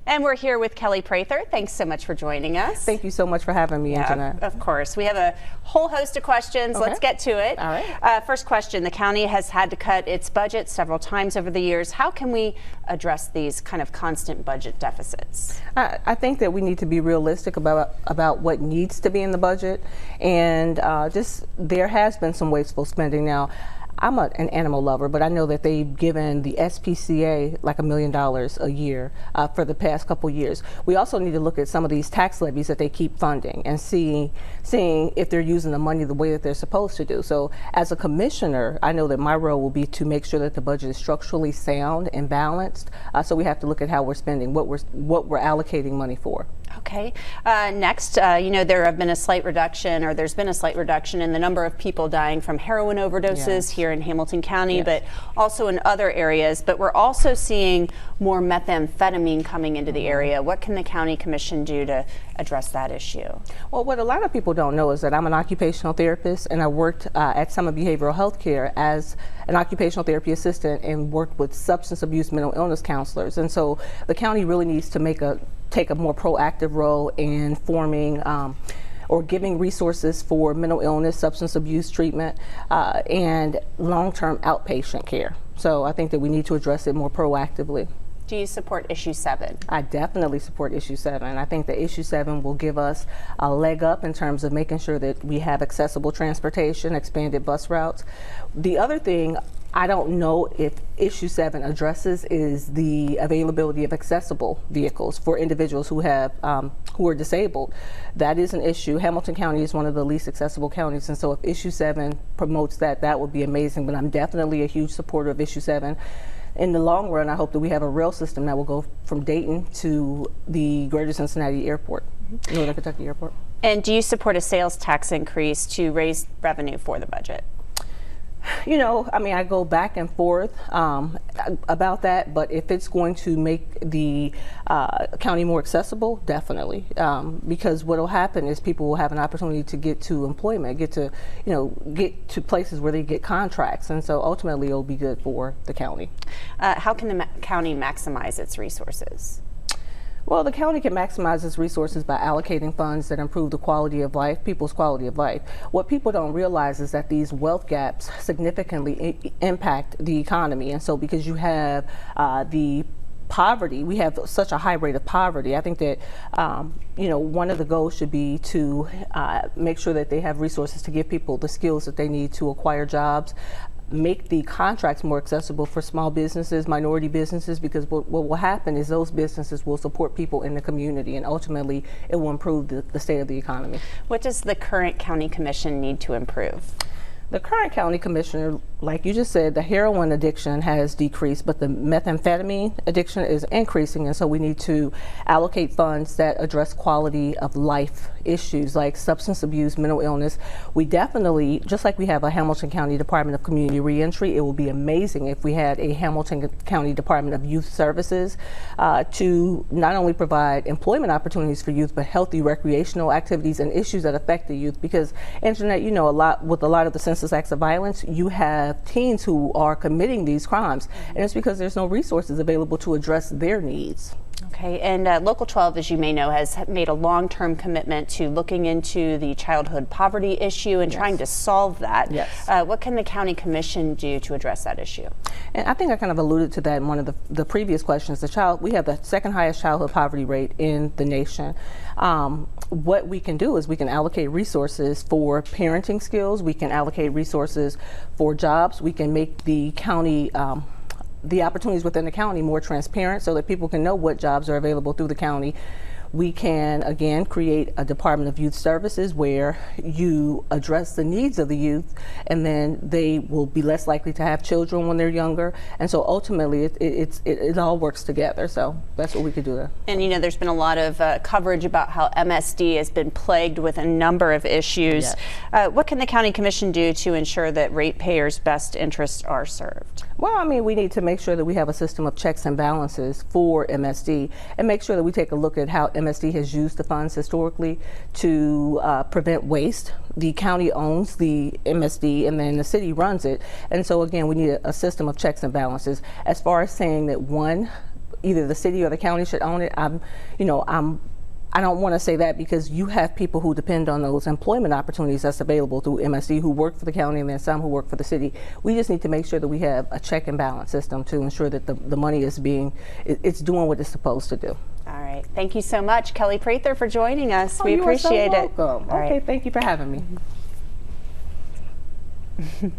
And we're here with Kelli Prather. Thanks so much for joining us. Thank you so much for having me, Angenette. Of course. We have a whole host of questions. Okay. Let's get to it. All right. First question, the county has had to cut its budget several times over the years. How can we address these kind of constant budget deficits? I think that we need to be realistic about what needs to be in the budget, and there has been some wasteful spending. Now, I'm an animal lover, but I know that they've given the SPCA like $1 million a year for the past couple years. We also need to look at some of these tax levies that they keep funding and seeing if they're using the money the way that they're supposed to do. So as a commissioner, I know that my role will be to make sure that the budget is structurally sound and balanced. So we have to look at how we're spending, what we're allocating money for. Okay. Next, there have been a slight reduction, or there's been a slight reduction in the number of people dying from heroin overdoses here in Hamilton County, but also in other areas. But we're also seeing more methamphetamine coming into the area. What can the county commission do to address that issue? Well, what a lot of people don't know is that I'm an occupational therapist, and I worked at Summit Behavioral Health Care as an occupational therapy assistant and worked with substance abuse mental illness counselors. And so the county really needs to take a more proactive role in forming or giving resources for mental illness, substance abuse treatment, and long-term outpatient care. So I think that we need to address it more proactively. Do you support issue 7? I definitely support issue 7. I think that issue 7 will give us a leg up in terms of making sure that we have accessible transportation, expanded bus routes. The other thing I don't know if issue 7 addresses is the availability of accessible vehicles for individuals who are disabled. That is an issue. Hamilton County is one of the least accessible counties, and so if issue 7 promotes that, that would be amazing. But I'm definitely a huge supporter of issue 7. In the long run, I hope that we have a rail system that will go from Dayton to the greater Cincinnati airport, Northern Kentucky Airport. And do you support a sales tax increase to raise revenue for the budget? I go back and forth about that, but if it's going to make the county more accessible, definitely. Because what will happen is people will have an opportunity to get to employment, get to places where they get contracts, and so ultimately it'll be good for the county. How can the county maximize its resources? Well, the county can maximize its resources by allocating funds that improve the quality of life, people's quality of life. What people don't realize is that these wealth gaps significantly impact the economy. And so because you have the poverty, we have such a high rate of poverty. I think that, one of the goals should be to make sure that they have resources to give people the skills that they need to acquire jobs, make the contracts more accessible for small businesses, minority businesses, because what will happen is those businesses will support people in the community, and ultimately it will improve the state of the economy. What does the current county commission need to improve? The current county commissioner, like you just said, the heroin addiction has decreased, but the methamphetamine addiction is increasing, and so we need to allocate funds that address quality of life issues like substance abuse, mental illness. We definitely, just like we have a Hamilton County Department of Community Reentry, it would be amazing if we had a Hamilton County Department of Youth Services to not only provide employment opportunities for youth, but healthy recreational activities and issues that affect the youth. Because, Angenette, with a lot of the census acts of violence, you have teens who are committing these crimes, and it's because there's no resources available to address their needs. Okay, and Local 12, as you may know, has made a long-term commitment to looking into the childhood poverty issue and trying to solve that. Yes. What can the county commission do to address that issue? And I think I kind of alluded to that in one of the previous questions. We have the second highest childhood poverty rate in the nation. What we can do is we can allocate resources for parenting skills, we can allocate resources for jobs, we can make the county the opportunities within the county more transparent so that people can know what jobs are available through the county. We can, again, create a Department of Youth Services where you address the needs of the youth, and then they will be less likely to have children when they're younger. And so ultimately, it all works together. So that's what we could do there. And there's been a lot of coverage about how MSD has been plagued with a number of issues. Yes. What can the county commission do to ensure that ratepayers' best interests are served? Well, we need to make sure that we have a system of checks and balances for MSD, and make sure that we take a look at how MSD has used the funds historically to prevent waste. The county owns the MSD, and then the city runs it. And so again, we need a system of checks and balances. As far as saying that one either the city or the county should own it. I don't want to say that, because you have people who depend on those employment opportunities that's available through MSD who work for the county, and then some who work for the city. We just need to make sure that we have a check and balance system to ensure that the money is it's doing what it's supposed to do. All right. Thank you so much, Kelli Prather, for joining us. Oh, we appreciate you are so it. welcome. All Okay, right. thank you for having me.